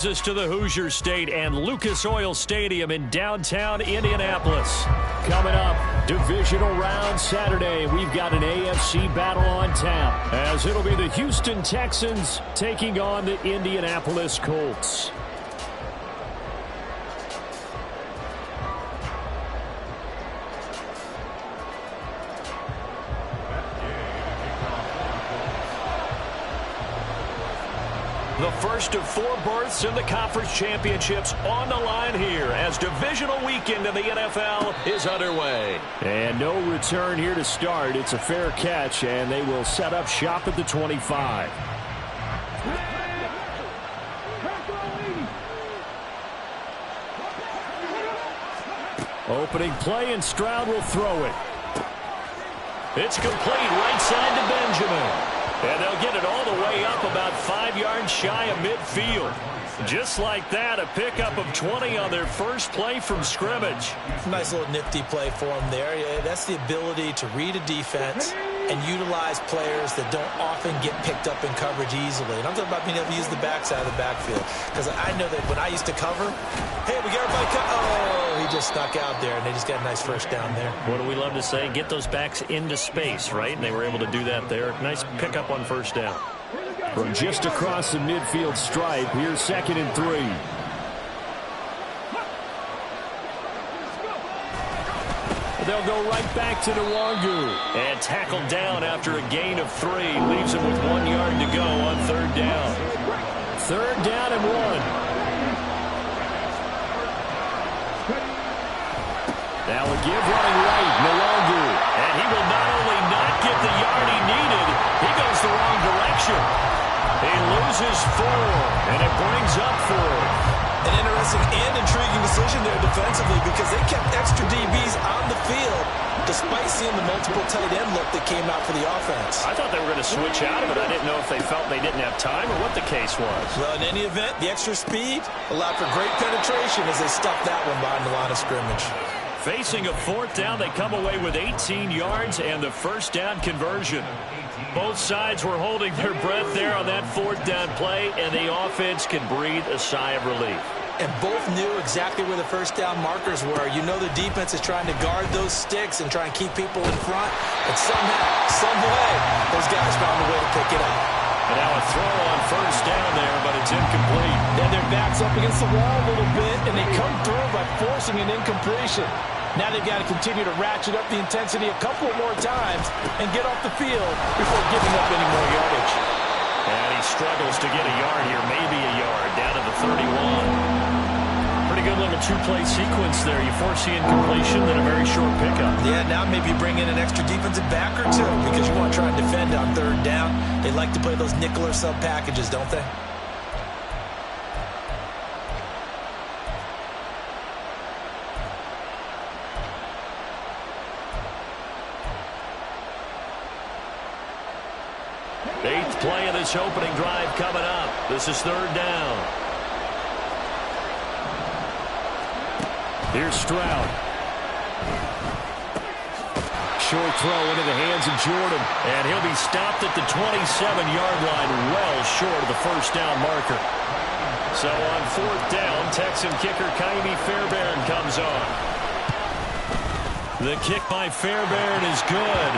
Us to the Hoosier State and Lucas Oil Stadium in downtown Indianapolis. Coming up, divisional round Saturday. We've got an AFC battle on tap, as it'll be the Houston Texans taking on the Indianapolis Colts. The first of 4 berths in the conference championships on the line here as divisional weekend in the NFL is underway. And no return here to start. It's a fair catch, and they will set up shop at the 25. Opening play, and Stroud will throw it. It's complete right side to Benjamin. And they'll get it all the way up about 5 yards shy of midfield. Just like that, a pickup of 20 on their first play from scrimmage. Nice little nifty play for them there. Yeah, that's the ability to read a defense and utilize players that don't often get picked up in coverage easily. And I'm talking about being able to use the backside of the backfield. Because I know that when I used to cover, hey, we got everybody oh, he just stuck out there, and they just got a nice first down there. What do we love to say? Get those backs into space, right? And they were able to do that there. Nice pickup on first down. From just across the midfield stripe, here's 2nd and 3. They'll go right back to Nwangu. And tackled down after a gain of 3. Leaves him with 1 yard to go on 3rd down. 3rd down and 1. Now a give running right, Nwangu. And he will not only not get the yard he needed, he goes the wrong direction. He loses 4, and it brings up 4. An interesting and intriguing decision there defensively, because they kept extra DBs on the field despite seeing the multiple tight end look that came out for the offense. I thought they were going to switch out of it. I didn't know if they felt they didn't have time or what the case was. Well, in any event, the extra speed allowed for great penetration as they stuffed that one behind the line of scrimmage. Facing a 4th down, they come away with 18 yards and the first down conversion. Both sides were holding their breath there on that 4th down play, and the offense can breathe a sigh of relief. And both knew exactly where the first down markers were. You know the defense is trying to guard those sticks and try and keep people in front. And somehow, some way, those guys found a way to pick it up. And now a throw on first down there, but it's incomplete. Then their back's up against the wall a little bit, and they come through by forcing an incompletion. Now they've got to continue to ratchet up the intensity a couple more times and get off the field before giving up any more yardage. And he struggles to get a yard here, maybe a yard, down to the 31. Pretty good little 2-play sequence there. You force the incompletion, then a very short pickup. Yeah, now maybe you bring in an extra defensive back or 2 because you want to try and defend on 3rd down. They like to play those nickel or sub packages, don't they? Eighth play of this opening drive coming up. This is 3rd down. Here's Stroud. Short throw into the hands of Jordan. And he'll be stopped at the 27-yard line, well short of the first down marker. So on 4th down, Texan kicker Kaimi Fairbairn comes on. The kick by Fairbairn is good.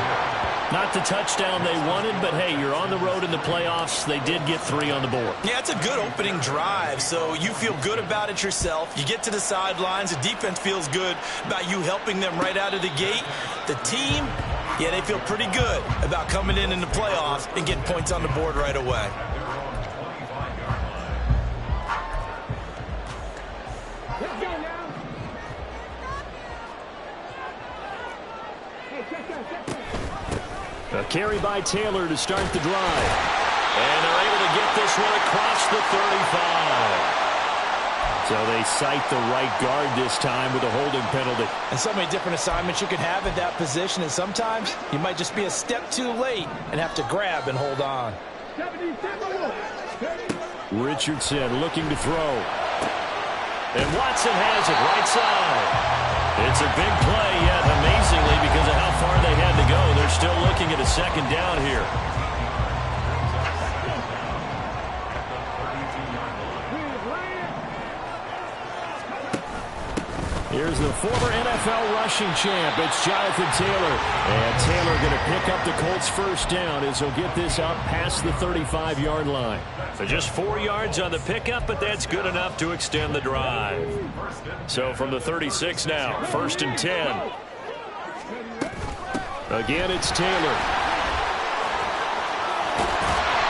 Not the touchdown they wanted, but hey, you're on the road in the playoffs. They did get 3 on the board. Yeah, it's a good opening drive, so you feel good about it yourself. You get to the sidelines. The defense feels good about you helping them right out of the gate. The team, yeah, they feel pretty good about coming in the playoffs and getting points on the board right away. A carry by Taylor to start the drive. And they're able to get this one across the 35. So they cite the right guard this time with a holding penalty. And so many different assignments you can have at that position, and sometimes you might just be a step too late and have to grab and hold on. Richardson looking to throw. And Watson has it right side. It's a big play, yet amazingly, because of how far they had to go, they're still looking at a 2nd down here. Here's the former NFL rushing champ. It's Jonathan Taylor. And Taylor going to pick up the Colts first down as he'll get this up past the 35-yard line. So just 4 yards on the pickup, but that's good enough to extend the drive. So from the 36 now, first and 10. Again, it's Taylor.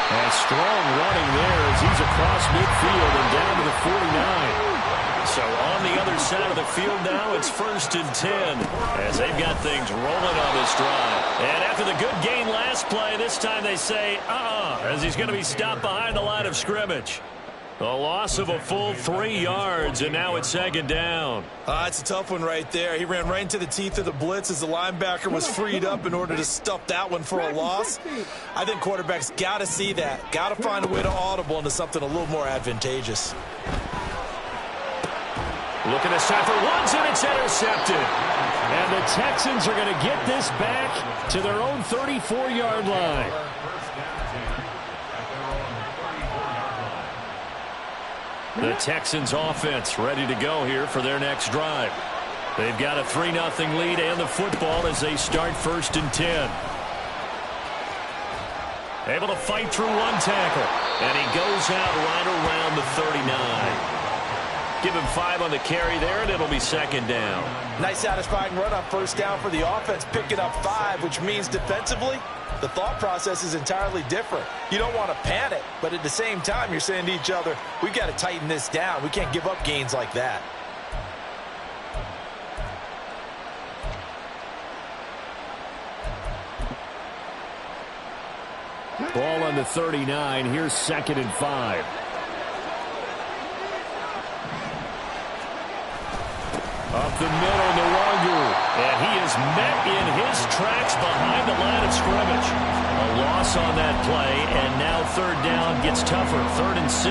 And strong running there as he's across midfield and down to the 49. So on the other side of the field now, it's first and 10 as they've got things rolling on this drive. And after the good gain last play, this time they say, as he's going to be stopped behind the line of scrimmage. A loss of a full 3 yards, and now it's second down. It's a tough one right there. He ran right into the teeth of the blitz as the linebacker was freed up in order to stuff that one for a loss. I think quarterbacks got to see that. Got to find a way to audible into something a little more advantageous. Looking this time for Woods, and it's intercepted. And the Texans are going to get this back to their own 34-yard line. The Texans offense ready to go here for their next drive. They've got a 3-0 lead and the football as they start first and 10. Able to fight through one tackle. And he goes out right around the 39. Give him 5 on the carry there, and it'll be second down. Nice satisfying run on first down for the offense, picking up 5, which means defensively, the thought process is entirely different. You don't want to panic, but at the same time, you're saying to each other, we've got to tighten this down. We can't give up gains like that. Ball on the 39. Here's second and 5. Up the middle, Nwangu. And he is met in his tracks behind the line of scrimmage. A loss on that play, and now third down gets tougher. 3rd and 6.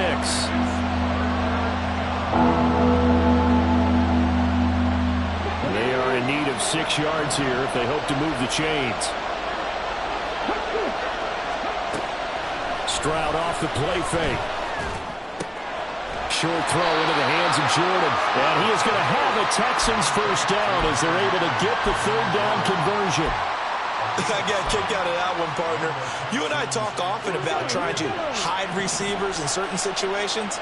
They are in need of 6 yards here if they hope to move the chains. Stroud off the play fake. Short throw into the hands of Jordan. And he is going to have a Texans first down as they're able to get the 3rd down conversion. I got kicked out of that one, partner. You and I talk often about trying to hide receivers in certain situations.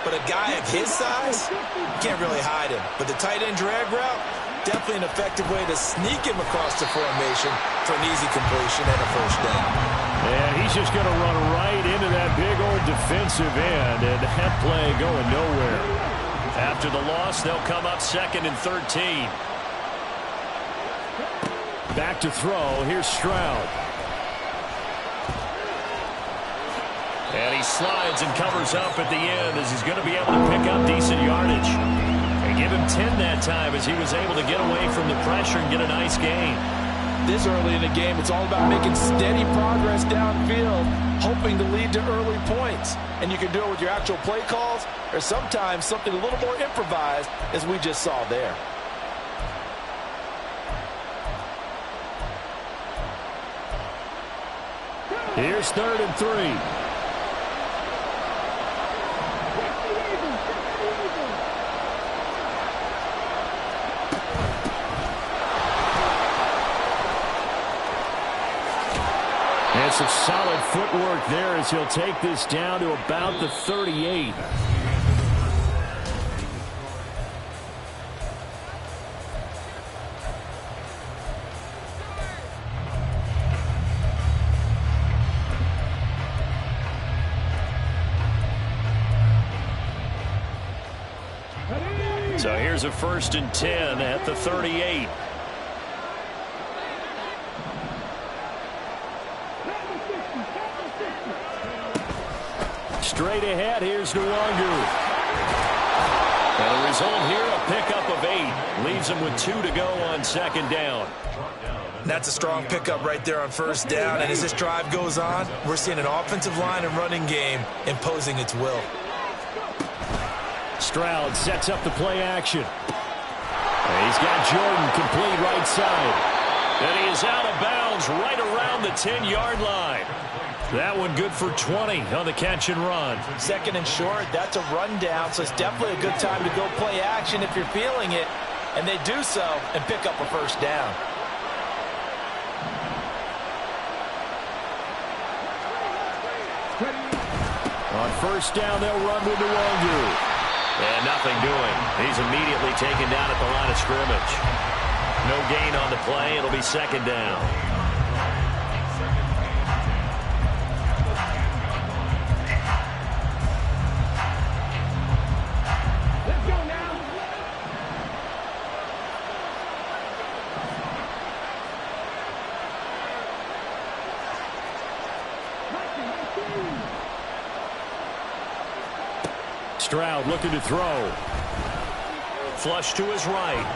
But a guy of his size, you can't really hide him. But the tight end drag route, definitely an effective way to sneak him across the formation for an easy completion and a first down. And he's just going to run right into that big old defensive end, and that play going nowhere. After the loss, they'll come up 2nd and 13. Back to throw. Here's Stroud. And he slides and covers up at the end as he's going to be able to pick up decent yardage. And give him 10 that time as he was able to get away from the pressure and get a nice gain. This early in the game, it's all about making steady progress downfield, hoping to lead to early points. And you can do it with your actual play calls or sometimes something a little more improvised, as we just saw there. Here's 3rd and 3. And some solid footwork there as he'll take this down to about the 38. So here's a 1st and 10 at the 38. Straight ahead, here's Nwangu. And the result here, a pickup of 8. Leaves him with 2 to go on 2nd down. That's a strong pickup right there on first down. And as this drive goes on, we're seeing an offensive line and running game imposing its will. Stroud sets up the play action. And he's got Jordan complete right side. And he is out of bounds right around the 10-yard line. That one good for 20 on the catch and run. 2nd and short, that's a rundown, so it's definitely a good time to go play action if you're feeling it. And they do so and pick up a first down. On first down, they'll run with Nwogu. And nothing doing. He's immediately taken down at the line of scrimmage. No gain on the play. It'll be second down. Stroud looking to throw. Flush to his right.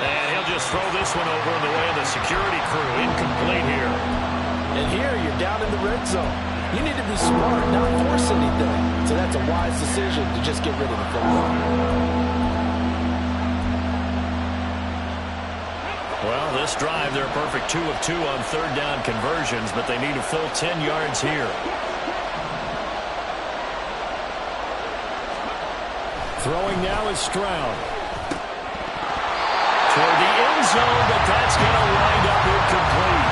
And he'll just throw this one over in the way of the security crew. Incomplete here. And here you're down in the red zone. You need to be smart, not force anything. So that's a wise decision to just get rid of the football. Well, this drive, they're a perfect 2 of 2 on third down conversions, but they need a full 10 yards here. Throwing now is Stroud. Toward the end zone, but that's going to wind up incomplete.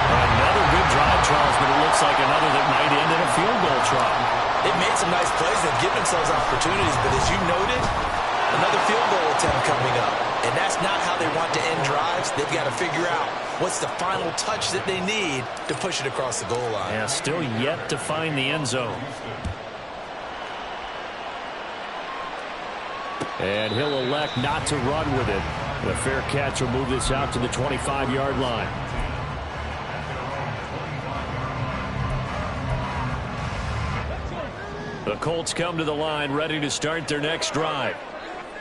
Another good drive, Charles, but it looks like another that might end in a field goal try. They've made some nice plays. They've given themselves opportunities, but as you noted, another field goal attempt coming up. And that's not how they want to end drives. They've got to figure out what's the final touch that they need to push it across the goal line. Yeah, still yet to find the end zone. And he'll elect not to run with it. The fair catch will move this out to the 25-yard line. The Colts come to the line ready to start their next drive.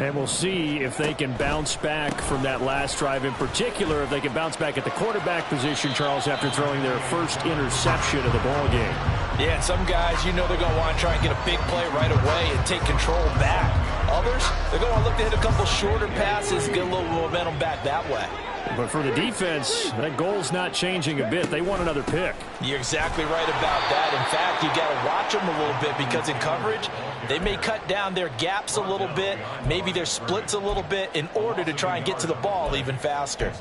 And we'll see if they can bounce back from that last drive. In particular, if they can bounce back at the quarterback position, Charles, after throwing their first interception of the ball game. Yeah, and some guys, you know they're going to want to try and get a big play right away and take control back. Others, they're going to look to hit a couple shorter passes, get a little momentum back that way. But for the defense, that goal's not changing a bit. They want another pick. You're exactly right about that. In fact, you got to watch them a little bit because in coverage, they may cut down their gaps a little bit, maybe their splits a little bit in order to try and get to the ball even faster.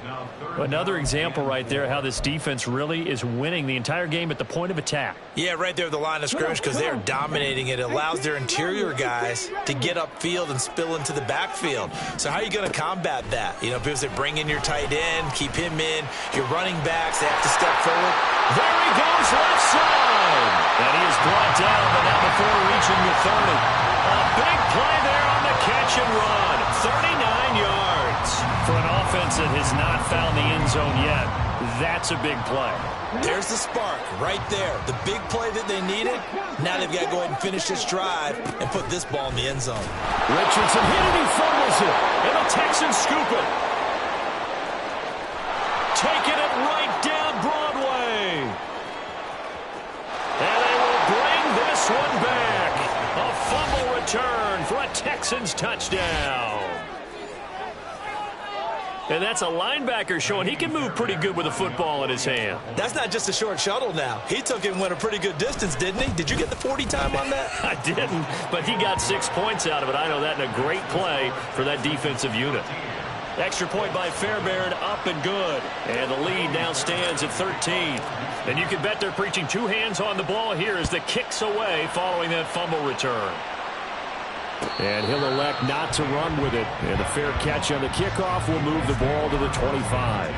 Another example right there how this defense really is winning the entire game at the point of attack. Yeah, right there at the line of scrimmage because they're dominating it. It allows their interior guys to get upfield and spill into the backfield. So how are you going to combat that? You know, because they bring in your tight end, keep him in, your running backs, they have to step forward. There he goes left side. And he is brought down, but now before reaching the 30. A big play there on the catch and run. 39 yards. For an offense that has not found the end zone yet, that's a big play. There's the spark right there. The big play that they needed. Now they've got to go ahead and finish this drive and put this ball in the end zone. Richardson hit it, he fumbles it. And the Texans scoop it. Taking it right down Broadway. And they will bring this one back. A fumble return for a Texans touchdown. And that's a linebacker showing he can move pretty good with a football in his hand. That's not just a short shuttle now. He took it and went a pretty good distance, didn't he? Did you get the 40 time on that? I didn't, but he got 6 points out of it. I know that in a great play for that defensive unit. Extra point by Fairbairn, up and good. And the lead now stands at 13. And you can bet they're preaching two hands on the ball here as the kick's away following that fumble return. And he'll elect not to run with it. And the fair catch on the kickoff will move the ball to the 25.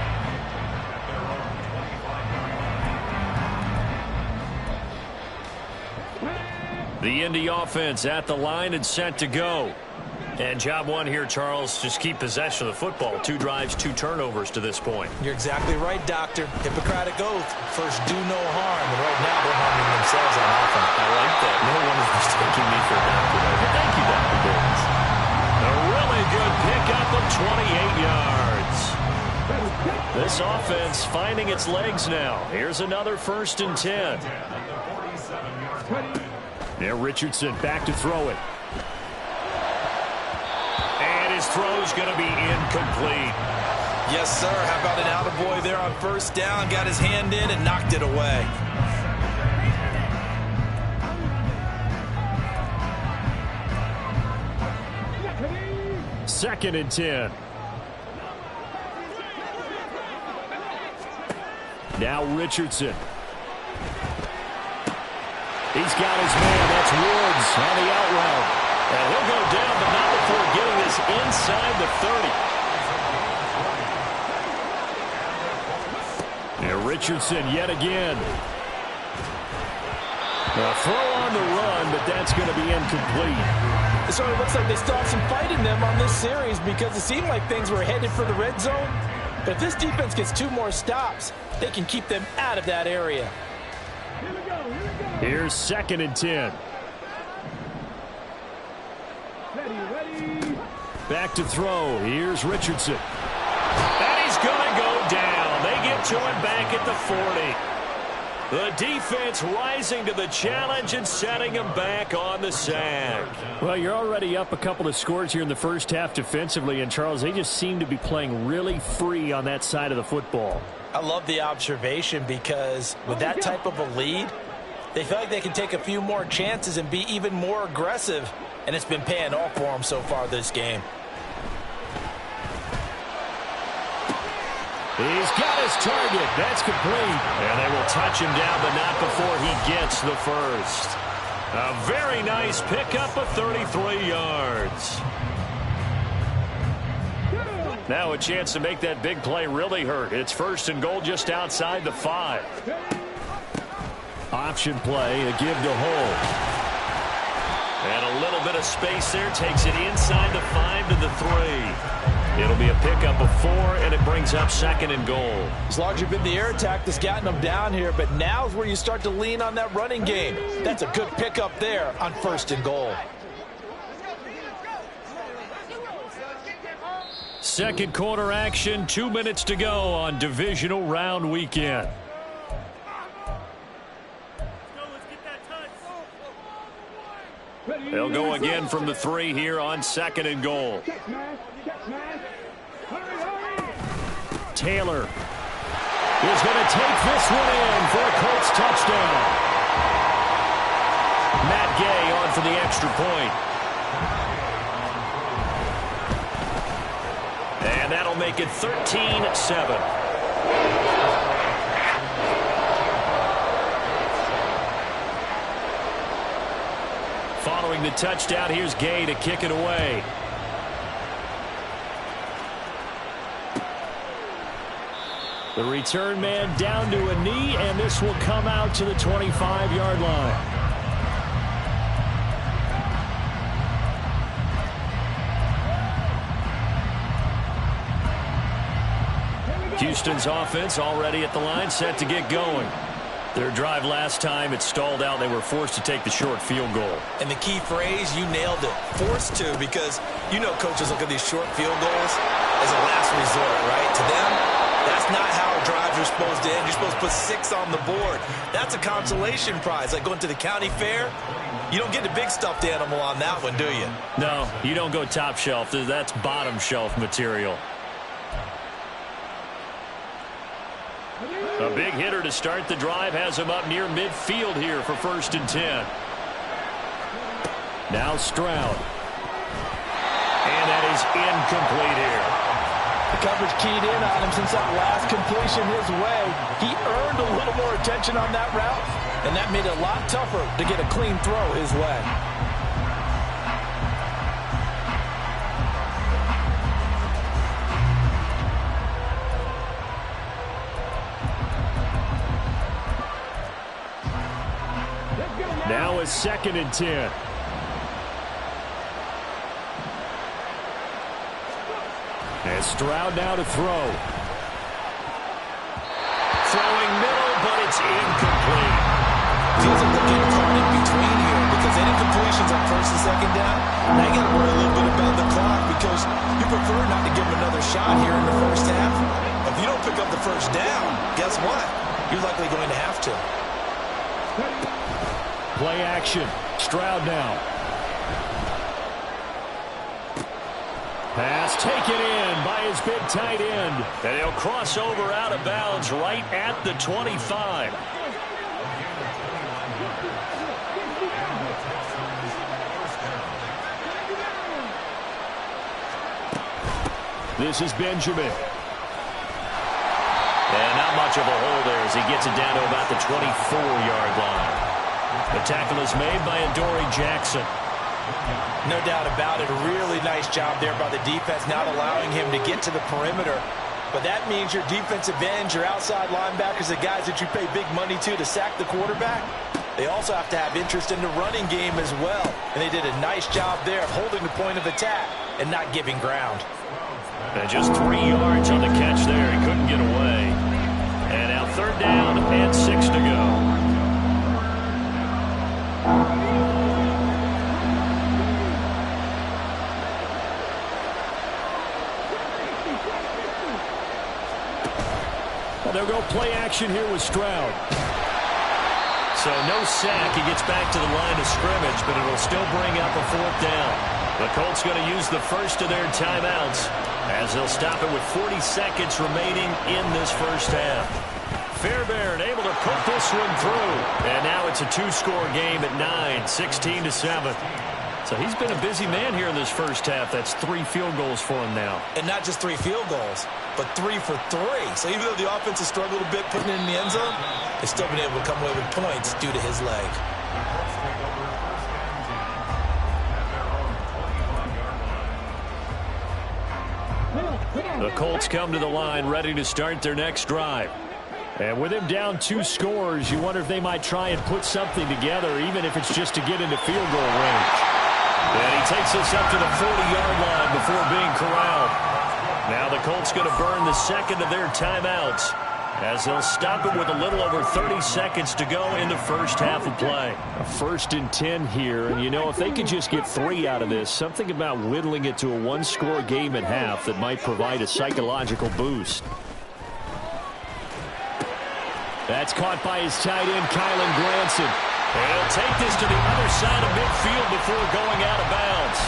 The Indy offense at the line and set to go. And job one here, Charles, just keep possession of the football. 2 drives, 2 turnovers to this point. You're exactly right, Doctor. Hippocratic oath. First, do no harm. And right now, they're harming themselves on offense. I like that. No one is mistaking me for a doctor. But thank you, Dr. Davis. A really good pickup of 28 yards. This offense finding its legs now. Here's another 1st and 10. Now Richardson back to throw it. His throw's going to be incomplete. Yes, sir. How about an attaboy there on 1st down? Got his hand in and knocked it away. 2nd and 10. Now Richardson. He's got his man. That's Woods on the out route. And he'll go down, but not before getting this inside the 30. And Richardson yet again. A throw on the run, but that's going to be incomplete. It sort of looks like they still have some fight in them on this series because it seemed like things were headed for the red zone. But if this defense gets 2 more stops, they can keep them out of that area. Here's 2nd and 10. Back to throw. Here's Richardson. And he's going to go down. They get to him back at the 40. The defense rising to the challenge and setting him back on the sack. Well, you're already up a couple of scores here in the first half defensively, and Charles, they just seem to be playing really free on that side of the football. I love the observation because with that type of a lead, they feel like they can take a few more chances and be even more aggressive, and it's been paying off for them so far this game. He's got his target. That's complete. And they will touch him down, but not before he gets the first. A very nice pickup of 33 yards. Now a chance to make that big play really hurt. It's 1st and goal just outside the 5. Option play, a give to Hull. And a little bit of space there. Takes it inside the 5 to the 3. It'll be a pickup of 4, and it brings up 2nd and goal. It's largely been the air attack that's gotten them down here, but now's where you start to lean on that running game. That's a good pickup there on 1st and goal. Second quarter action, 2 minutes to go on divisional round weekend. They'll go again from the 3 here on 2nd and goal. Taylor is going to take this one in for a Colts touchdown. Matt Gay on for the extra point. And that'll make it 13-7. Following the touchdown, here's Gay to kick it away. The return man down to a knee, and this will come out to the 25-yard line. Houston's offense already at the line, set to get going. Their drive last time, it stalled out. They were forced to take the short field goal. And the key phrase, you nailed it, forced to, because you know coaches look at these short field goals as a last resort, right? To them, that's not how drives are supposed to end. You're supposed to put 6 on the board. That's a consolation prize. Like going to the county fair, you don't get the big stuffed animal on that one, do you? No, you don't go top shelf. That's bottom shelf material. A big hitter to start the drive has him up near midfield here for 1st and 10. Now Stroud. And that is incomplete here. The coverage keyed in on him since that last completion his way. He earned a little more attention on that route, and that made it a lot tougher to get a clean throw his way. Now a 2nd and 10. And Stroud now to throw. Throwing middle, but it's incomplete. Feels like they're getting caught in between here because any completions on 1st and 2nd down, now you got to worry a little bit about the clock because you prefer not to give them another shot here in the first half. If you don't pick up the 1st down, guess what? You're likely going to have to. Play action. Stroud now. Pass taken in by his big tight end. And he'll cross over out of bounds right at the 25. This is Benjamin. And not much of a hole there as he gets it down to about the 24-yard line. The tackle is made by Adoree Jackson. No doubt about it. A really nice job there by the defense, not allowing him to get to the perimeter. But that means your defensive ends, your outside linebackers, the guys that you pay big money to sack the quarterback, they also have to have interest in the running game as well. And they did a nice job there of holding the point of attack and not giving ground. And just 3 yards on the catch there. He couldn't get away. And now 3rd down and 6 to go. Well, they'll go play action here with Stroud. So no sack. He gets back to the line of scrimmage, but it'll still bring up a 4th down. The Colts going to use the first of their timeouts as they'll stop it with 40 seconds remaining in this first half. Fairbairn able to put this one through. And now it's a 2-score game at 9, 16-7. So he's been a busy man here in this first half. That's 3 field goals for him now. And not just 3 field goals, but 3 for 3. So even though the offense has struggled a bit putting it in the end zone, they've still been able to come away with points due to his leg. The Colts come to the line ready to start their next drive. And with him down 2 scores, you wonder if they might try and put something together, even if it's just to get into field goal range. And he takes us up to the 40-yard line before being corralled. Now the Colts going to burn the second of their timeouts as they'll stop it with a little over 30 seconds to go in the first half of play. A 1st and 10 here, and you know, if they could just get 3 out of this, something about whittling it to a 1-score game at half that might provide a psychological boost. That's caught by his tight end, Kylan Granson. And he'll take this to the other side of midfield before going out of bounds.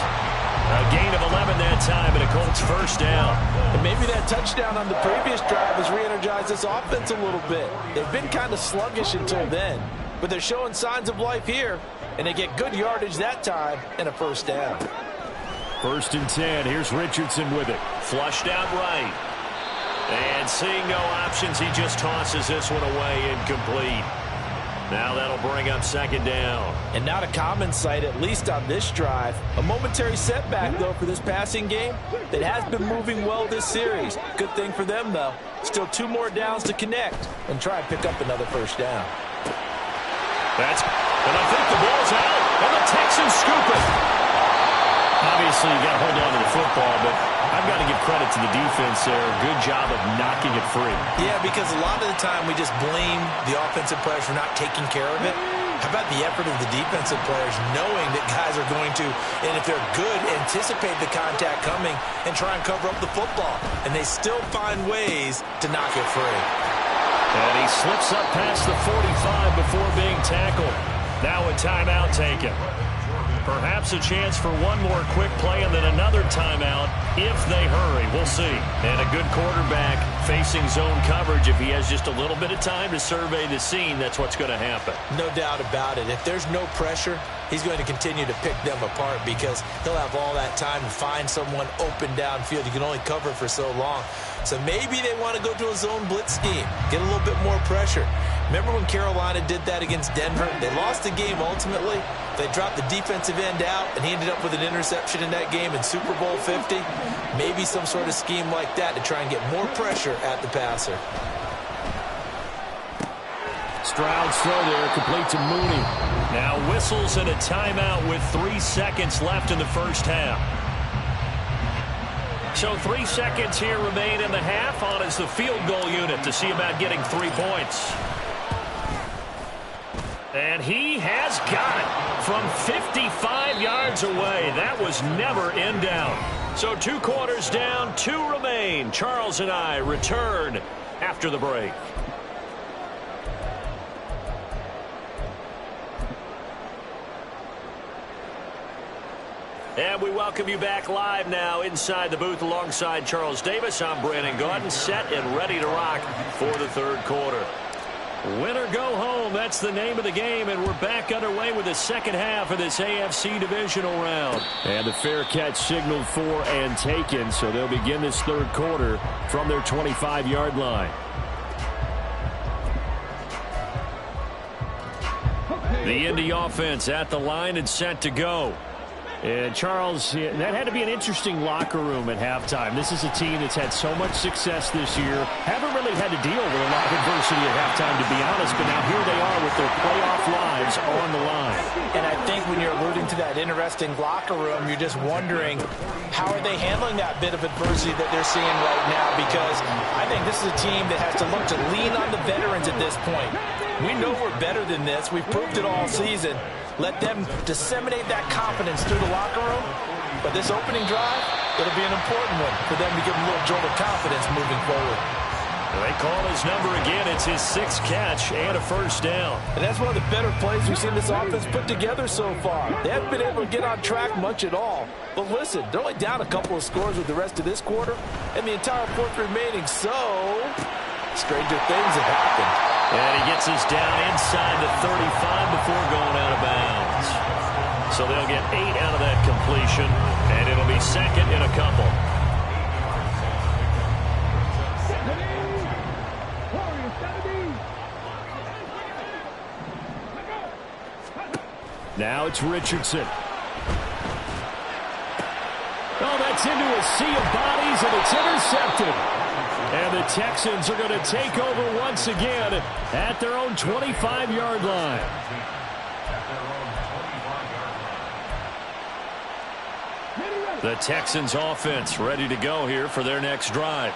A gain of 11 that time, and a Colts 1st down. And maybe that touchdown on the previous drive has re-energized this offense a little bit. They've been kind of sluggish until then, but they're showing signs of life here, and they get good yardage that time and a 1st down. 1st and 10. Here's Richardson with it. Flushed out right. And seeing no options, he just tosses this one away incomplete. Now that'll bring up 2nd down. And not a common sight, at least on this drive. A momentary setback, though, for this passing game that has been moving well this series. Good thing for them, though. Still 2 more downs to connect and try and pick up another 1st down. And I think the ball's out, and the Texans scoop it. Obviously, you got to hold on to the football, but I've got to give credit to the defense there. Good job of knocking it free. Yeah, because a lot of the time we just blame the offensive players for not taking care of it. How about the effort of the defensive players knowing that guys are going to, and if they're good, anticipate the contact coming and try and cover up the football. And they still find ways to knock it free. And he slips up past the 45 before being tackled. Now a timeout taken. Perhaps a chance for one more quick play and then another timeout if they hurry. We'll see. And a good quarterback facing zone coverage. If he has just a little bit of time to survey the scene, that's what's going to happen. No doubt about it. If there's no pressure, he's going to continue to pick them apart because he'll have all that time to find someone open downfield. You can only cover for so long. So maybe they want to go to a zone blitz scheme, get a little bit more pressure. Remember when Carolina did that against Denver? They lost the game ultimately. They dropped the defensive end out, and he ended up with an interception in that game in Super Bowl 50. Maybe some sort of scheme like that to try and get more pressure at the passer. Stroud's throw there, complete to Mooney. Now whistles and a timeout with 3 seconds left in the first half. So 3 seconds here remain in the half. On is the field goal unit to see about getting 3 points. And he has got it from 55 yards away. That was never in doubt. So 2 quarters down, 2 remain. Charles and I return after the break. And we welcome you back live now inside the booth alongside Charles Davis. I'm Brandon Gaudin, set and ready to rock for the third quarter. Win or go home, that's the name of the game, and we're back underway with the second half of this AFC divisional round. And the fair catch signaled for and taken, so they'll begin this third quarter from their 25-yard line. The Indy offense at the line and set to go. And Charles, that had to be an interesting locker room at halftime. This is a team that's had so much success this year. Haven't really had to deal with a lot of adversity at halftime, to be honest. But now here they are with their playoff lives on the line. And I think when you're alluding to that interesting locker room, you're just wondering, how are they handling that bit of adversity that they're seeing right now? Because I think this is a team that has to look to lean on the veterans at this point. We know we're better than this. We've proved it all season. Let them disseminate that confidence through the locker room. But this opening drive, it'll be an important one for them to give them a little jolt of confidence moving forward. They call his number again. It's his 6th catch and a first down. And that's one of the better plays we've seen this offense put together so far. They haven't been able to get on track much at all. But listen, they're only down a couple of scores with the rest of this quarter and the entire fourth remaining. So, stranger things have happened. And he gets us down inside the 35 before going out of bounds. So they'll get 8 out of that completion, and it'll be second in a couple. Now it's Richardson. Oh, that's into a sea of bodies, and it's intercepted. And the Texans are going to take over once again at their own 25-yard line. The Texans offense ready to go here for their next drive.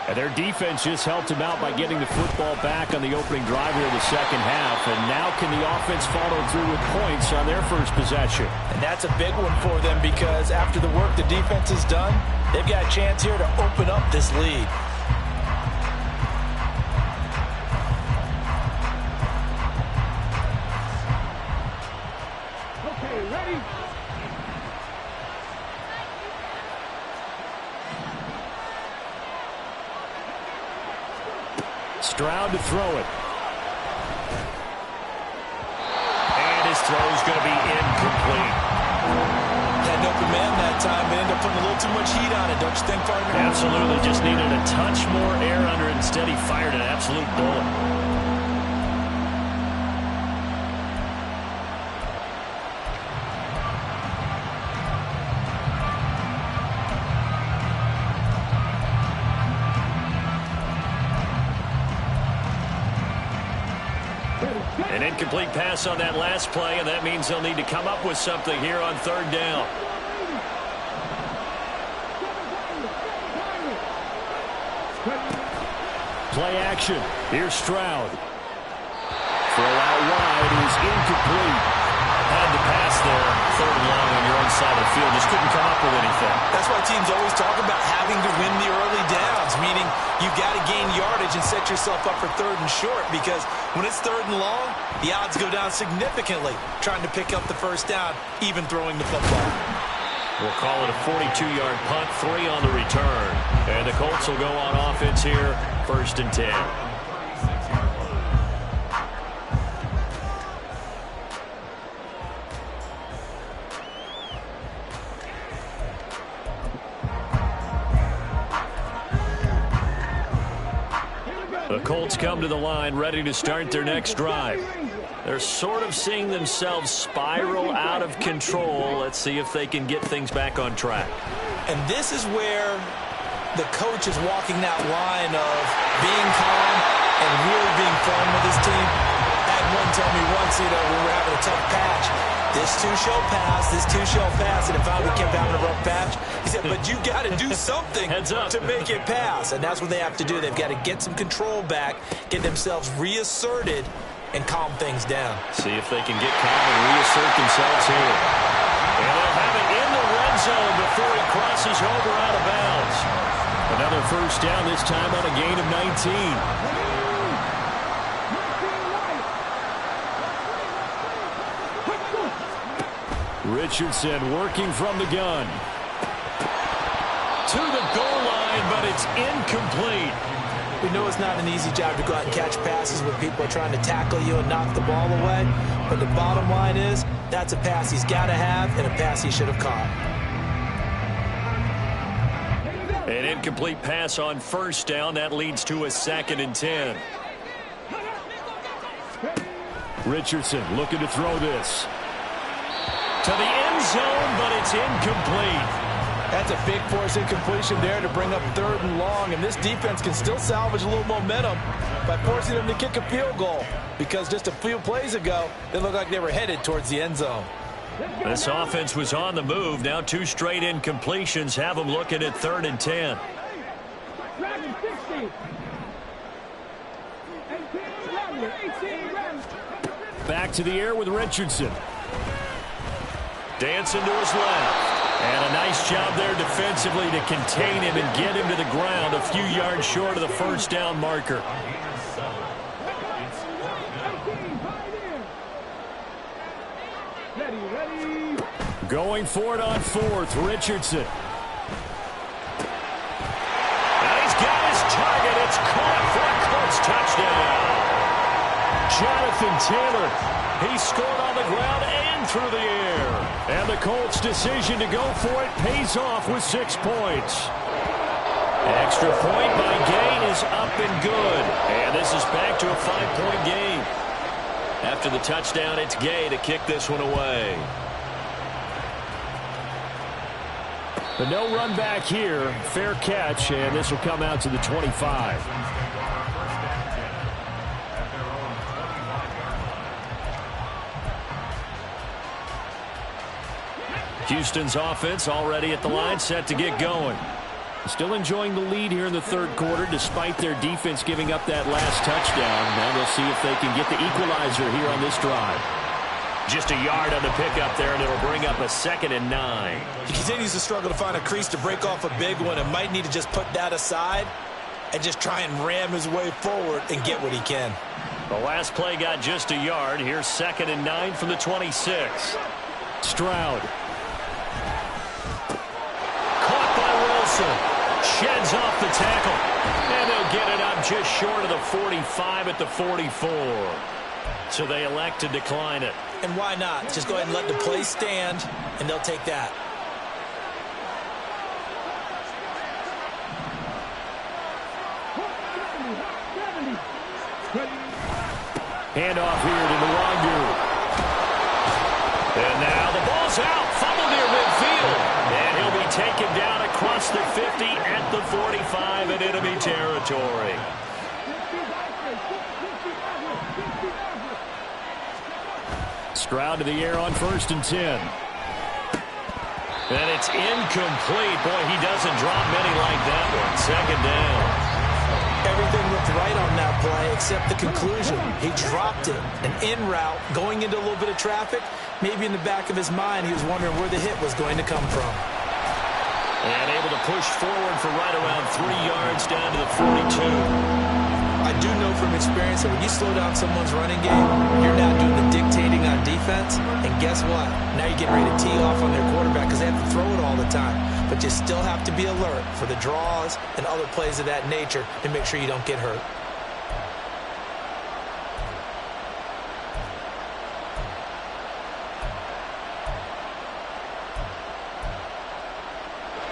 And their defense just helped them out by getting the football back on the opening drive here in the second half. And now can the offense follow through with points on their first possession? And that's a big one for them because after the work the defense has done, they've got a chance here to open up this lead. Stroud to throw it. And his throw is going to be incomplete. Had an open man that time, but ended up putting a little too much heat on it, don't you think, partner? Absolutely. Just needed a touch more air under it. Instead, he fired an absolute bullet. An incomplete pass on that last play, and that means they'll need to come up with something here on third down. Play action. Here's Stroud. Throw out wide is incomplete. Had to pass there. Third and long on your own side of the field. Just couldn't come up with anything. That's why teams always talk about having to win the early downs, meaning you've got to gain yardage and set yourself up for third and short, because when it's third and long, the odds go down significantly trying to pick up the first down, even throwing the football. We'll call it a 42-yard punt, 3 on the return. And the Colts will go on offense here, 1st and 10. The Colts come to the line ready to start their next drive. They're sort of seeing themselves spiral out of control. Let's see if they can get things back on track. And this is where the coach is walking that line of being calm and really being firm with his team. I had one tell me once, when we were having a tough patch, this too shall pass, this too shall pass. And if we kept having a rough patch, he said, but you got to do something to make it pass. And that's what they have to do. They've got to get some control back, get themselves reasserted, and calm things down. See if they can get calm and reassert themselves here. And they'll have it in the red zone before he crosses over out of bounds. Another first down, this time on a gain of 19. Richardson working from the gun. To the goal line, but it's incomplete. We know it's not an easy job to go out and catch passes when people are trying to tackle you and knock the ball away. But the bottom line is, that's a pass he's got to have and a pass he should have caught. An incomplete pass on first down. That leads to a 2nd and 10. Richardson looking to throw this to the end zone, but it's incomplete. That's a big force incompletion there to bring up 3rd and long, and this defense can still salvage a little momentum by forcing them to kick a field goal, because just a few plays ago, they looked like they were headed towards the end zone. This offense was on the move. Now 2 straight incompletions have them looking at 3rd and 10. Back to the air with Richardson. Dancing to his left. And a nice job there defensively to contain him and get him to the ground a few yards short of the first down marker. Going for it on 4th, Richardson. And he's got his target. It's caught for a Colts touchdown. Jonathan Taylor, he scored on the ground and through the air. And the Colts' decision to go for it pays off with 6 points. Extra point by Gay is up and good. And this is back to a 5-point game. After the touchdown, it's Gay to kick this one away. But no run back here. Fair catch, and this will come out to the 25. Houston's offense already at the line, set to get going. Still enjoying the lead here in the 3rd quarter, despite their defense giving up that last touchdown. Now they'll see if they can get the equalizer here on this drive. Just a yard on the pickup there, and it'll bring up a 2nd and 9. He continues to struggle to find a crease to break off a big one and might need to just put that aside and just try and ram his way forward and get what he can. The last play got just a yard. Here's 2nd and 9 from the 26. Stroud. Caught by Wilson. Sheds off the tackle. And they'll get it up just short of the 45 at the 44. So they elect to decline it. And why not? Just go ahead and let the play stand, and they'll take that. Handoff here to Nwangu. And now the ball's out. Fumble near midfield. And he'll be taken down across the 50 at the 45 in enemy territory. Stroud to the air on 1st and 10. And it's incomplete. Boy, he doesn't drop many like that one. 2nd down. Everything looked right on that play except the conclusion. He dropped it. An in route, going into a little bit of traffic. Maybe in the back of his mind, he was wondering where the hit was going to come from. And able to push forward for right around 3 yards down to the 42. I do know from experience that when you slow down someone's running game, you're not doing the dictating on defense. And guess what? Now you're getting ready to tee off on their quarterback because they have to throw it all the time. But you still have to be alert for the draws and other plays of that nature and make sure you don't get hurt.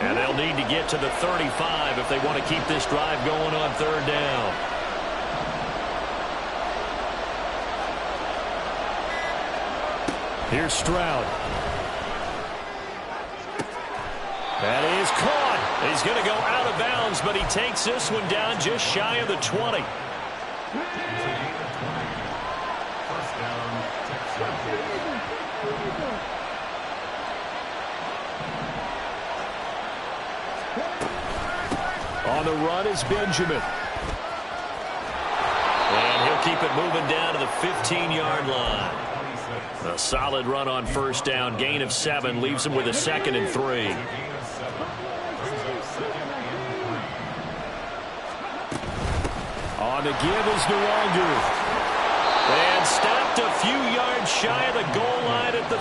And they'll need to get to the 35 if they want to keep this drive going on 3rd down. Here's Stroud. That is caught. He's going to go out of bounds, but he takes this one down just shy of the 20. On the run is Benjamin. And he'll keep it moving down to the 15-yard line. A solid run on 1st down. Gain of 7 leaves him with a 2nd and 3. On the give is Nwangu. And stopped a few yards shy of the goal line at the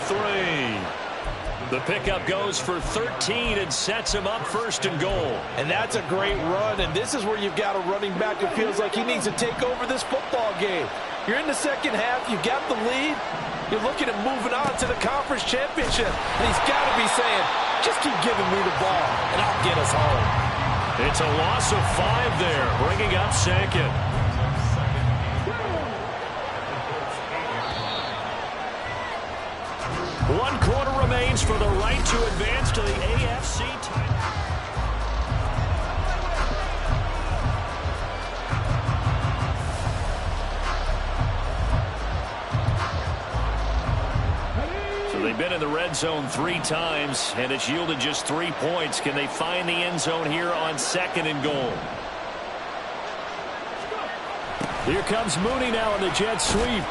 3. The pickup goes for 13 and sets him up first and goal. And that's a great run, and this is where you've got a running back that feels like he needs to take over this football game. You're in the second half, you've got the lead, you're looking at moving on to the conference championship, and he's got to be saying, just keep giving me the ball, and I'll get us home. It's a loss of 5 there, bringing up second. One quarter remains for the right to advance to the AFC title. So they've been in the red zone 3 times, and it's yielded just 3 points. Can they find the end zone here on second and goal? Here comes Mooney now in the jet sweep.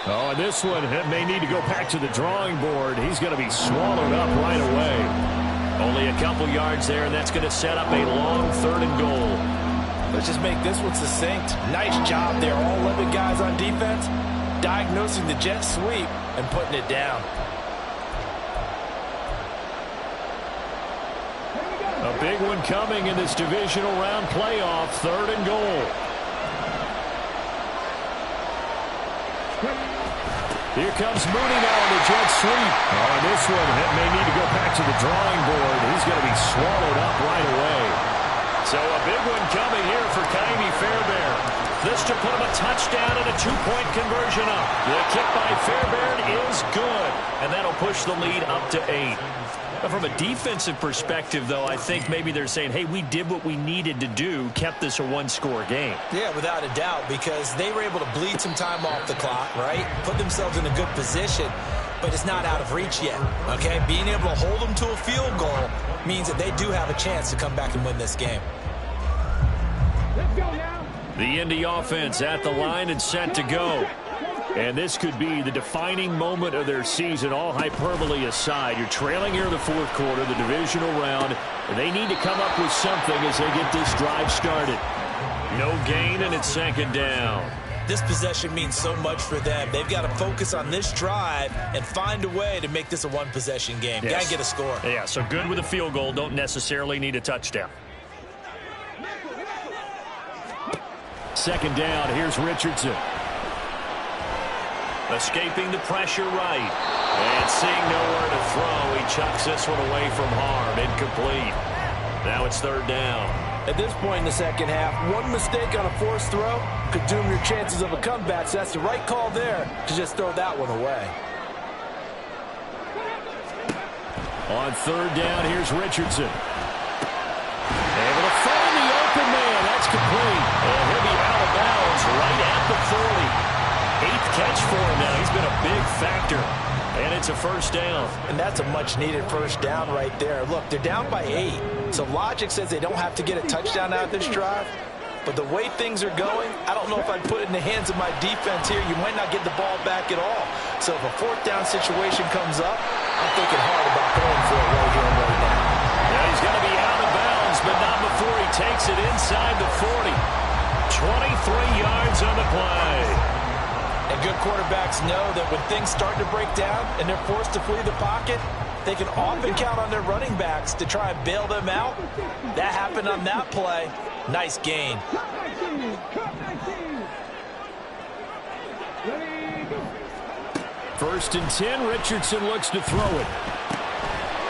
Oh, and this one may need to go back to the drawing board. He's going to be swallowed up right away. Only a couple yards there, and that's going to set up a long 3rd and goal. Let's just make this one succinct. Nice job there. All 11 guys on defense diagnosing the jet sweep and putting it down. A big one coming in this divisional round playoff, 3rd and goal. Here comes Mooney now on the jet sweep. Oh, and this one may need to go back to the drawing board. He's going to be swallowed up right away. So a big one coming here for Kaimi Fairbairn. This to put him a touchdown and a 2-point conversion up. The kick by Fairbairn is good, and that'll push the lead up to 8. From a defensive perspective, though, I think maybe they're saying, hey, we did what we needed to do, kept this a 1-score game. Yeah, without a doubt, because they were able to bleed some time off the clock, right? Put themselves in a good position, but it's not out of reach yet, okay? Being able to hold them to a field goal means that they do have a chance to come back and win this game. The Indy offense at the line and set to go. And this could be the defining moment of their season, all hyperbole aside. You're trailing here in the 4th quarter, the divisional round, and they need to come up with something as they get this drive started. No gain, and it's 2nd down. This possession means so much for them. They've got to focus on this drive and find a way to make this a 1-possession game. Yes. Got to get a score. Yeah, so good with a field goal. Don't necessarily need a touchdown. 2nd down. Here's Richardson. Escaping the pressure right. And seeing nowhere to throw, he chucks this one away from harm. Incomplete. Now it's 3rd down. At this point in the second half, one mistake on a forced throw could doom your chances of a comeback. So that's the right call there to just throw that one away. On 3rd down, here's Richardson. Able to find the open man. That's complete. And he'll be out of bounds right at the 40. 8th catch for him now. He's been a big factor. And it's a 1st down. And that's a much-needed 1st down right there. Look, they're down by 8. So logic says they don't have to get a touchdown out of this drive. But the way things are going, I don't know if I'd put it in the hands of my defense here. You might not get the ball back at all. So if a 4th down situation comes up, I'm thinking hard about going for it right here and right now. Yeah, he's going to be out of bounds, but not before he takes it inside the 40. 23 yards on the play. And good quarterbacks know that when things start to break down and they're forced to flee the pocket, they can often count on their running backs to try and bail them out. That happened on that play. Nice gain. 1st and 10. Richardson looks to throw it.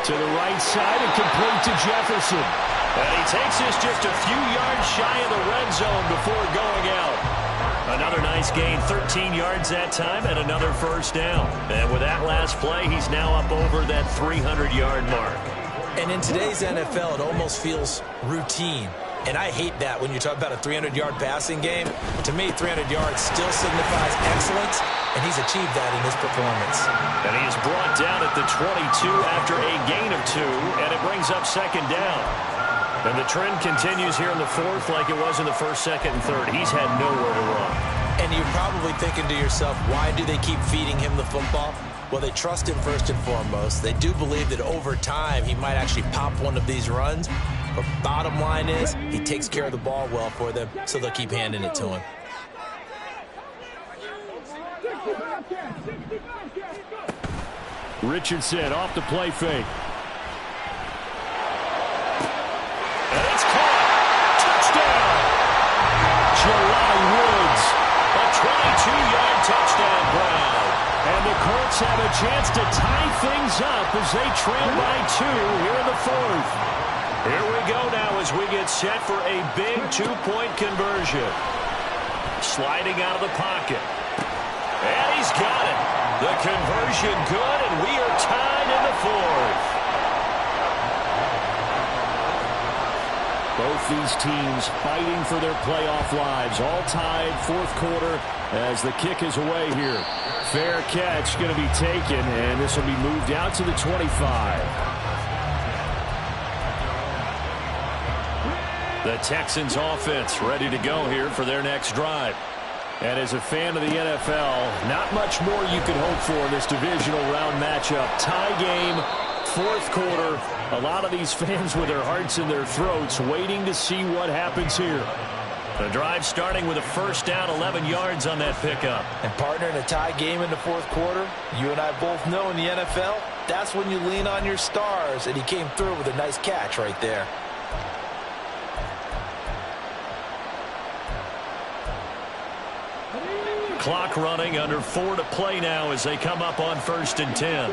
To the right side and complete to Jefferson. And he takes this just a few yards shy of the red zone before going out. Another nice gain, 13 yards that time, and another 1st down. And with that last play, he's now up over that 300-yard mark. And in today's NFL, it almost feels routine. And I hate that when you talk about a 300-yard passing game. To me, 300 yards still signifies excellence, and he's achieved that in his performance. And he is brought down at the 22 after a gain of 2, and it brings up 2nd down. And the trend continues here in the 4th like it was in the 1st, 2nd, and 3rd. He's had nowhere to run. And you're probably thinking to yourself, why do they keep feeding him the football? Well, they trust him first and foremost. They do believe that over time he might actually pop one of these runs. But bottom line is he takes care of the ball well for them, so they'll keep handing it to him. Richardson off the play fake. Colts have a chance to tie things up as they trail by 2 here in the 4th. Here we go now as we get set for a big 2-point conversion. Sliding out of the pocket. And he's got it. The conversion good, and we are tied in the 4th. Both these teams fighting for their playoff lives. All tied 4th quarter as the kick is away here. Fair catch going to be taken, and this will be moved out to the 25. The Texans offense ready to go here for their next drive. And as a fan of the NFL, not much more you can hope for in this divisional round matchup. Tie game, 4th quarter. A lot of these fans with their hearts in their throats waiting to see what happens here. The drive starting with a first down, 11 yards on that pickup. And partner, in a tie game in the 4th quarter, you and I both know in the NFL, that's when you lean on your stars. And he came through with a nice catch right there. Clock running, under 4 to play now as they come up on 1st and 10.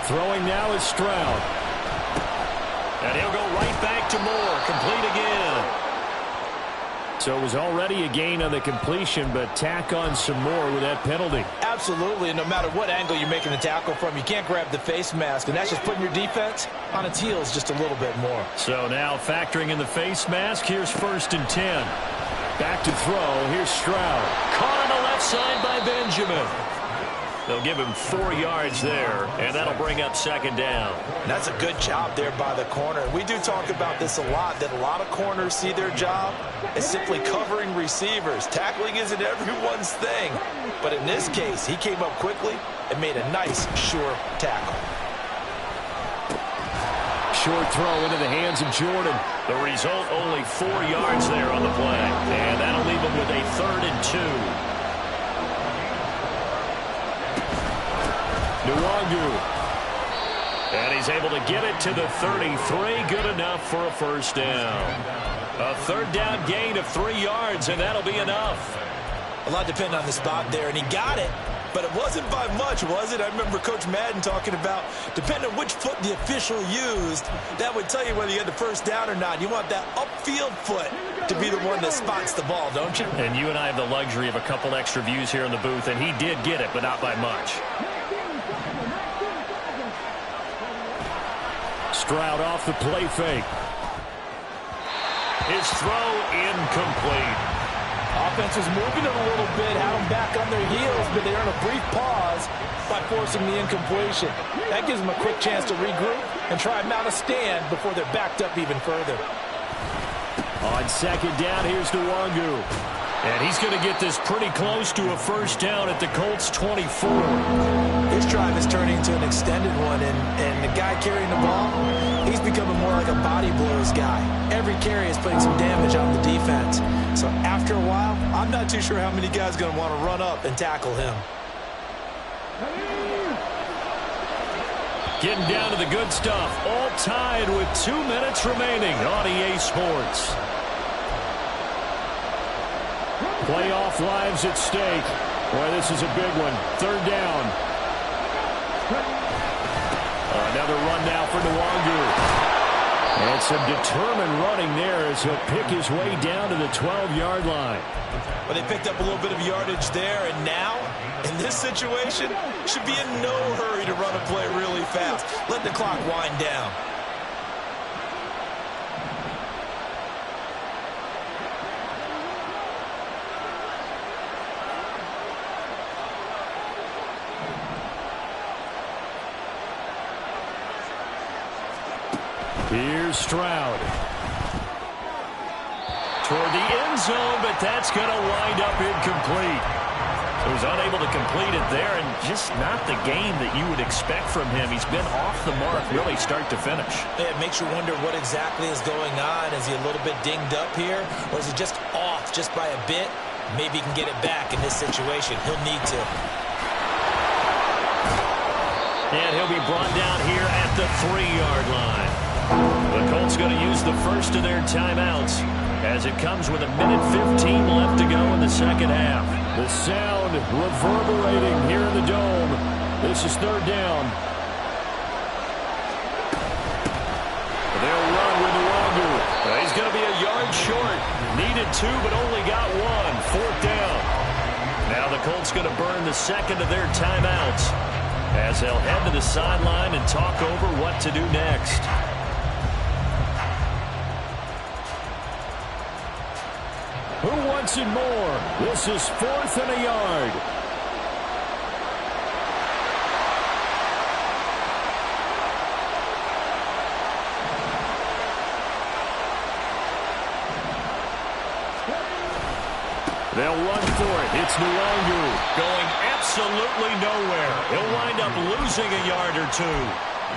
Throwing now is Stroud. And he'll go right back to Moore. Complete again. So it was already a gain on the completion, but tack on some more with that penalty. Absolutely. No matter what angle you're making the tackle from, you can't grab the face mask, and that's just putting your defense on its heels just a little bit more. So now factoring in the face mask, here's 1st and 10. Back to throw. Here's Stroud. Caught on the left side by Benjamin. They'll give him 4 yards there, and that'll bring up 2nd down. And that's a good job there by the corner. We do talk about this a lot, that a lot of corners see their job as simply covering receivers. Tackling isn't everyone's thing. But in this case, he came up quickly and made a nice, sure tackle. Short throw into the hands of Jordan. The result, only 4 yards there on the play. And that'll leave him with a 3rd and 2. Nwangu. And he's able to get it to the 33. Good enough for a 1st down. A 3rd down gain of 3 yards, and that'll be enough. A lot depended on the spot there, and he got it. But it wasn't by much, was it? I remember Coach Madden talking about, depending on which foot the official used, that would tell you whether you had the 1st down or not. You want that upfield foot to be the one that spots the ball, don't you? And you and I have the luxury of a couple extra views here in the booth, and he did get it, but not by much. Stroud off the play fake. His throw incomplete. Offense was moving it a little bit, had them back on their heels, but they earned a brief pause by forcing the incompletion. That gives them a quick chance to regroup and try and mount a stand before they're backed up even further. On 2nd down, here's Nwangu. And he's going to get this pretty close to a 1st down at the Colts' 24. This drive is turning into an extended one, and the guy carrying the ball, he's becoming more like a body blows guy. Every carry is putting some damage on the defense. So after a while, I'm not too sure how many guys are going to want to run up and tackle him. Getting down to the good stuff. All tied with 2 minutes remaining on EA Sports. Playoff lives at stake. Boy, this is a big one. 3rd down. Another run now for Nwangu. And some determined running there as he'll pick his way down to the 12-yard line. Well, they picked up a little bit of yardage there, and now, in this situation, should be in no hurry to run a play really fast. Let the clock wind down. Here's Stroud. Toward the end zone, but that's going to wind up incomplete. So he's unable to complete it there, and just not the game that you would expect from him. He's been off the mark really start to finish. It makes you wonder what exactly is going on. Is he a little bit dinged up here, or is he just off just by a bit? Maybe he can get it back in this situation. He'll need to. And he'll be brought down here at the 3-yard line. The Colts going to use the first of their timeouts as it comes with 1:15 left to go in the 2nd half. The sound reverberating here in the dome. This is third down. They'll run with Nwangu. He's going to be a yard short. Needed 2, but only got 1. Fourth down. Now the Colts going to burn the second of their timeouts as they'll head to the sideline and talk over what to do next. Who wants it more? This is 4th and a yard. They'll run for it. It's Nwangu going absolutely nowhere. He'll wind up losing a yard or 2.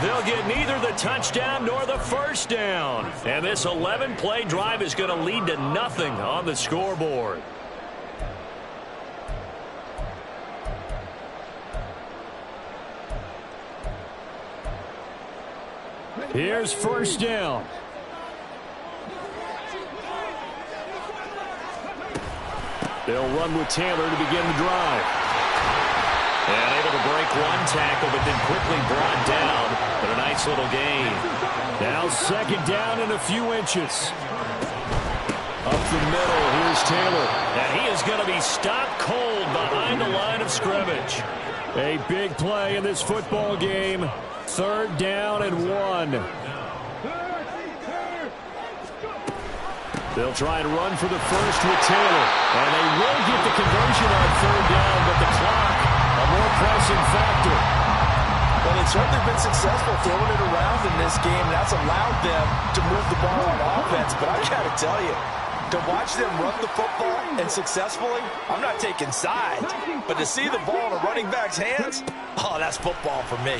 They'll get neither the touchdown nor the first down. And this 11-play drive is going to lead to nothing on the scoreboard. Here's first down. They'll run with Taylor to begin the drive. And able to break one tackle, but then quickly brought down. But a nice little gain. Now second down and a few inches. Up the middle, here's Taylor. And he is going to be stopped cold behind the line of scrimmage. A big play in this football game. Third down and 1. They'll try and run for the first with Taylor. And they will get the conversion on third down, but the clock, a more pressing factor. Well, they've certainly been successful throwing it around in this game. That's allowed them to move the ball on offense. But I got to tell you, to watch them run the football and successfully, I'm not taking sides. But to see the ball in a running back's hands, oh, that's football for me.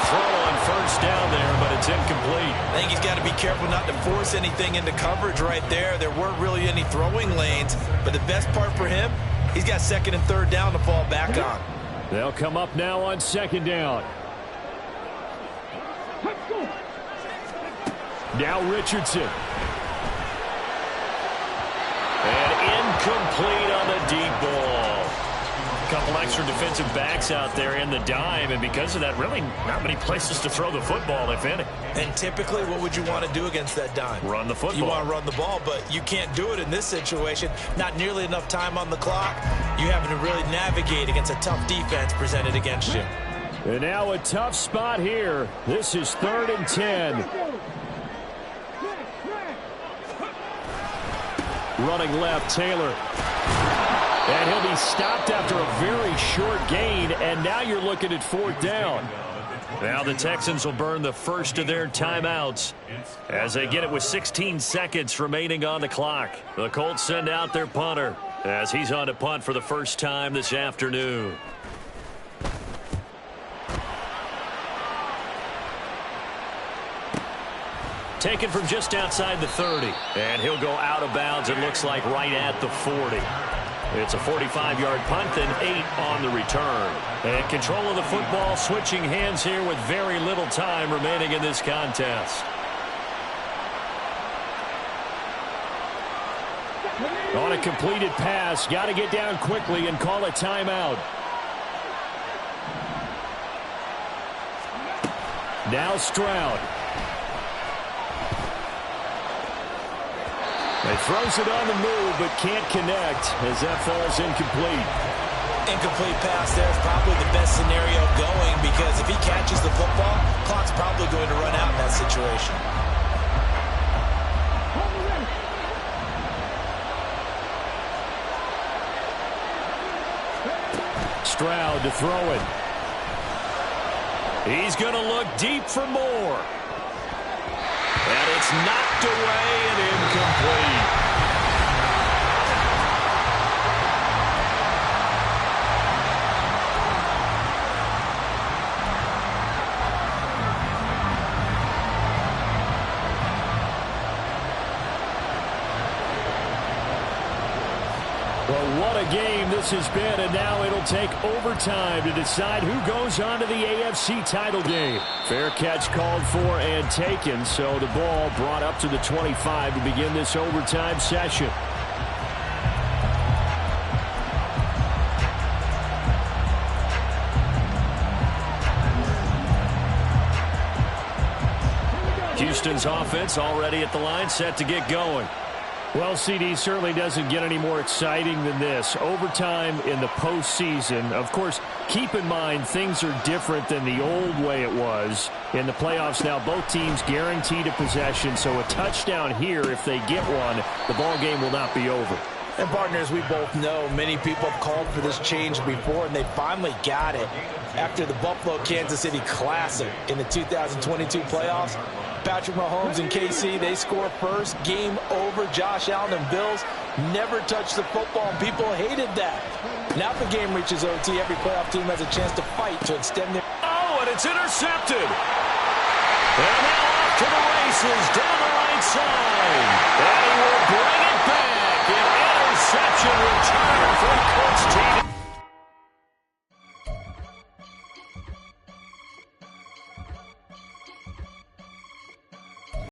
Throw on first down there, but it's incomplete. I think he's got to be careful not to force anything into coverage right there. There weren't really any throwing lanes, but the best part for him, he's got second and third down to fall back on. They'll come up now on second down. Now Richardson. And incomplete on the deep ball. Couple extra defensive backs out there in the dime, and because of that, really not many places to throw the football, if any. And typically, what would you want to do against that dime? Run the football. You want to run the ball, but you can't do it in this situation. Not nearly enough time on the clock. You having to really navigate against a tough defense presented against you. And now a tough spot here. This is 3rd and 10. Running left, Taylor. And he'll be stopped after a very short gain, and now you're looking at 4th down. Now the Texans will burn the first of their timeouts as they get it with 16 seconds remaining on the clock. The Colts send out their punter as he's on to punt for the first time this afternoon. Taken from just outside the 30, and he'll go out of bounds, it looks like right at the 40. It's a 45-yard punt, then 8 on the return. And control of the football, switching hands here with very little time remaining in this contest. On a completed pass, got to get down quickly and call a timeout. Now Stroud. He throws it on the move, but can't connect as that falls incomplete. Incomplete pass there is probably the best scenario going, because if he catches the football, clock's probably going to run out in that situation. Stroud to throw it. He's going to look deep for more. And it's knocked away and incomplete. Well, what a game this has been, and now it'll take overtime to decide who goes on to the AFC title game. Fair catch called for and taken, so the ball brought up to the 25 to begin this overtime session. Houston's offense already at the line, set to get going. Well, CD, certainly doesn't get any more exciting than this. Overtime in the postseason. Of course, keep in mind things are different than the old way it was. In the playoffs now, both teams guaranteed a possession, so a touchdown here, if they get one, the ball game will not be over. And partners, we both know many people have called for this change before, and they finally got it after the Buffalo-Kansas City Classic in the 2022 playoffs. Patrick Mahomes and KC, they score first. Game over. Josh Allen and Bills never touched the football, and people hated that. Now the game reaches OT. Every playoff team has a chance to fight to extend their... Oh, and it's intercepted. And now off to the races down the right side. And he will bring it back. An interception return for the Colts team.